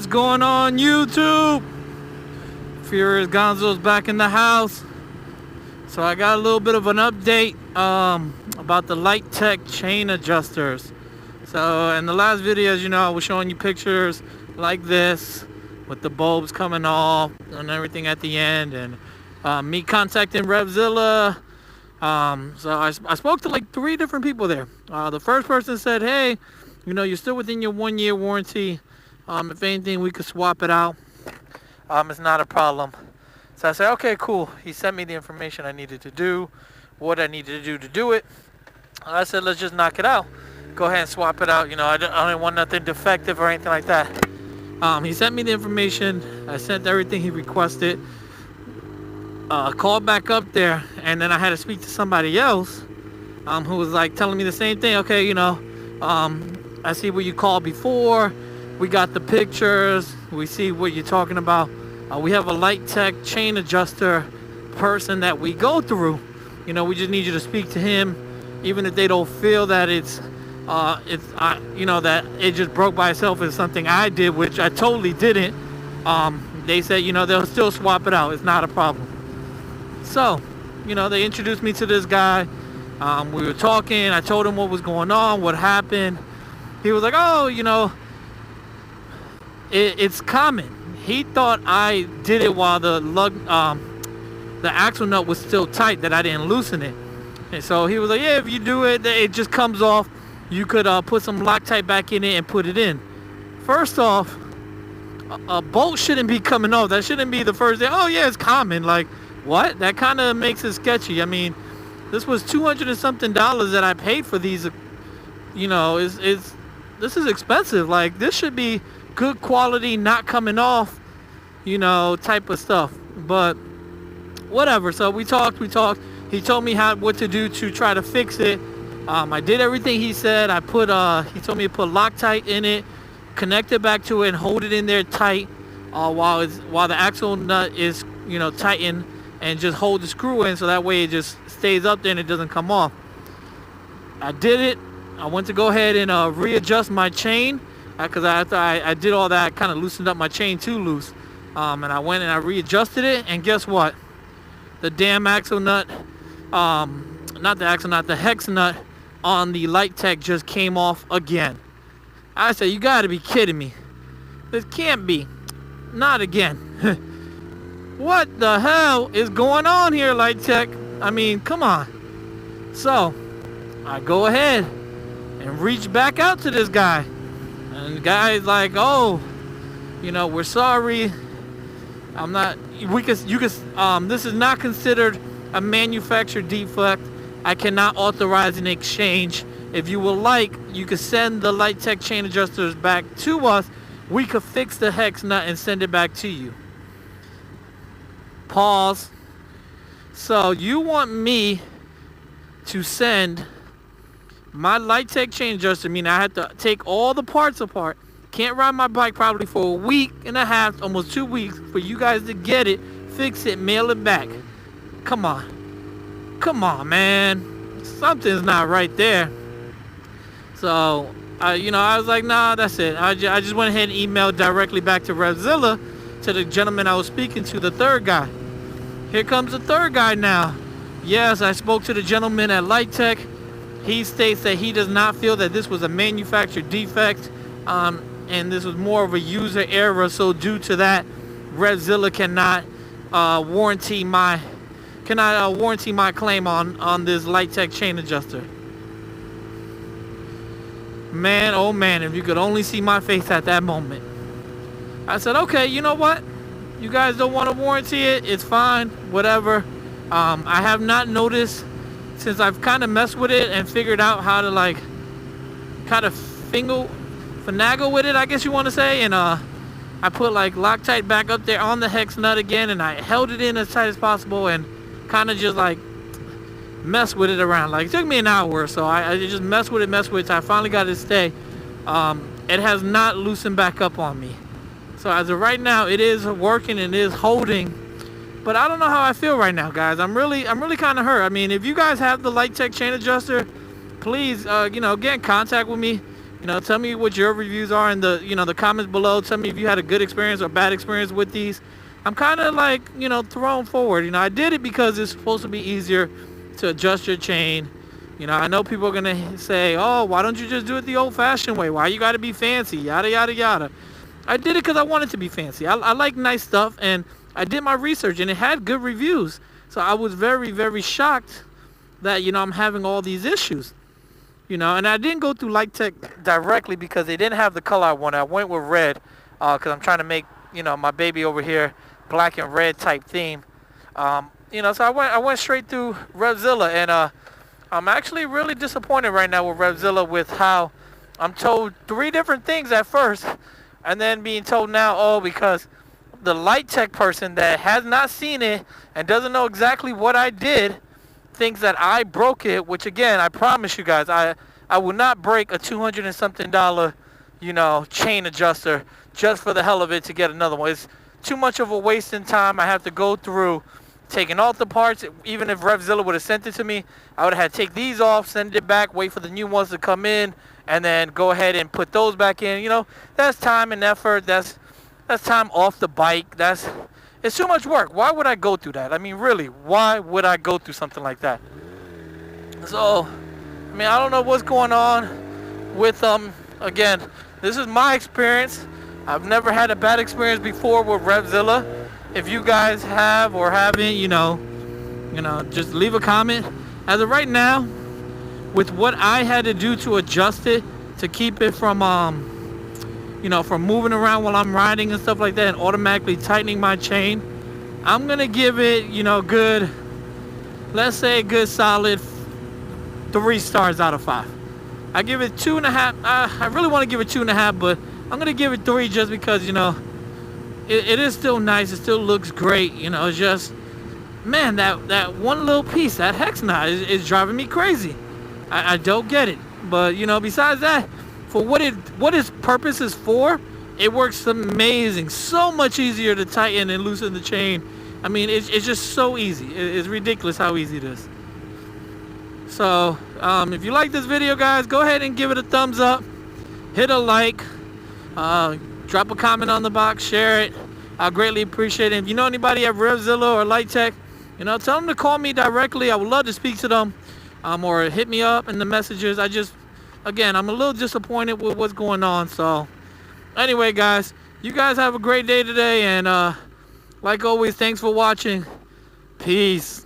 What's going on, YouTube? Furious Gonzo's back in the house. So I got a little bit of an update about the Light Tech chain adjusters. So in the last video, as you know, I was showing you pictures like this with the bulbs coming off and everything at the end, and me contacting Revzilla. So I spoke to like 3 different people there. The first person said, hey, you know, you're still within your 1-year warranty. If anything, we could swap it out. It's not a problem. So I said, okay, cool. He sent me the information I needed to do, what I needed to do it. I said, let's just knock it out. Go ahead and swap it out. You know, I don't want nothing defective or anything like that. He sent me the information. I sent everything he requested. Called back up there, and then I had to speak to somebody else who was like telling me the same thing. Okay, you know, I see where you called before. We got the pictures. We see what you're talking about. We have a Light Tech chain adjuster person that we go through. You know, we just need you to speak to him, even if they don't feel that it's you know, that it just broke by itself is something I did, which I totally didn't. They said, you know, they'll still swap it out. It's not a problem. So, you know, they introduced me to this guy. We were talking. I told him what was going on, what happened. He was like, oh, you know, it's common. He thought I did it while the axle nut was still tight, that I didn't loosen it. And so he was like, yeah, if you do it, it just comes off. You could put some Loctite back in it and put it in. First off, a bolt shouldn't be coming off. That shouldn't be the first thing. Oh yeah, it's common. Like, what? That kind of makes it sketchy. I mean, this was $200 and something that I paid for these. You know, this is expensive. Like, this should be good quality, not coming off, you know, type of stuff. But whatever. So we talked. He told me what to do to try to fix it. I did everything he said. He told me to put Loctite in it, connect it back to it, and hold it in there tight while the axle nut is, you know, tightened, and just hold the screw in so that way it just stays up there and it doesn't come off. I did it. I went to go ahead and readjust my chain because after I did all that, I kind of loosened up my chain too loose. And I went and I readjusted it, and guess what? The damn axle nut, not the axle nut, the hex nut on the Light Tech just came off again. I said, you gotta be kidding me. This can't be. Not again. What the hell is going on here, Light Tech? I mean, come on. So I go ahead and reach back out to this guy, and the guy's like, oh, you know, we're sorry. This is not considered a manufacturer defect. I cannot authorize an exchange. If you would like, you could send the Light Tech chain adjusters back to us. We could fix the hex nut and send it back to you. Pause. So you want me to send my Light Tech chain adjuster, meaning I had to take all the parts apart, can't ride my bike probably for a week and a half, almost 2 weeks, for you guys to get it, fix it, mail it back? Come on, man. Something's not right there. So you know, I was like, nah, that's it. I just went ahead and emailed directly back to Revzilla, to the gentleman I was speaking to, the third guy. Here comes the third guy now. Yes, I spoke to the gentleman at Light Tech. He states that he does not feel that this was a manufacturer defect, and this was more of a user error. So due to that, Revzilla cannot warranty my claim on this Light Tech chain adjuster. Man, oh man, if you could only see my face at that moment. I said, okay, you know what? You guys don't want to warranty it. It's fine, whatever. I have not noticed, since I've kind of messed with it and figured out how to like kind of finagle with it, I guess you want to say. And I put like Loctite back up there on the hex nut again, and I held it in as tight as possible and kind of just like mess with it around. Like, it took me an hour or so. I just messed with it. I finally got it to stay. It has not loosened back up on me. So as of right now, it is working and it is holding. But I don't know how I feel right now, guys. I'm really kind of hurt. I mean, if you guys have the Light Tech chain adjuster, please, you know, get in contact with me. You know, tell me what your reviews are in the, the comments below. Tell me if you had a good experience or bad experience with these. I'm kind of like, thrown forward. I did it because it's supposed to be easier to adjust your chain. I know people are going to say, oh, why don't you just do it the old-fashioned way? Why you got to be fancy? Yada, yada, yada. I did it because I wanted to be fancy. I like nice stuff, and I did my research, and it had good reviews. So I was very, very shocked that, I'm having all these issues. And I didn't go through Light Tech directly because they didn't have the color I wanted. I went with red because I'm trying to make, my baby over here black and red type theme. So I went straight through Revzilla, and I'm actually really disappointed right now with Revzilla with how I'm told 3 different things at first, and then being told now, oh, because the Light Tech person that has not seen it and doesn't know exactly what I did thinks that I broke it, which again, I promise you guys, I will not break a $200 and something chain adjuster just for the hell of it to get another one. It's too much of a waste in time. I have to go through taking off the parts. Even if Revzilla would have sent it to me, I would have had to take these off, send it back, wait for the new ones to come in, and then go ahead and put those back in. That's time and effort. That's time off the bike. It's too much work. Why would I go through that? I mean, really, why would I go through something like that? So, I don't know what's going on with again, this is my experience. I've never had a bad experience before with Revzilla. If you guys have or haven't, just leave a comment. As of right now, with what I had to do to adjust it to keep it from from moving around while I'm riding and stuff like that, and automatically tightening my chain, I'm gonna give it, good, let's say a good solid 3 stars out of 5. I give it 2.5. I really want to give it 2.5, but I'm gonna give it 3 just because it is still nice. It still looks great. It's just, man, that one little piece, that hex knot is driving me crazy. I don't get it. But besides that, for what its purpose is for, it works amazing. So much easier to tighten and loosen the chain. It's just so easy. It's ridiculous how easy it is. So if you like this video, guys, go ahead and give it a thumbs up, hit a like, drop a comment on the box, share it. I greatly appreciate it. If you know anybody at Revzilla or Light Tech, tell them to call me directly. I would love to speak to them, or hit me up in the messages. Again, I'm a little disappointed with what's going on. So anyway, guys, you guys have a great day today, and like always, thanks for watching. Peace.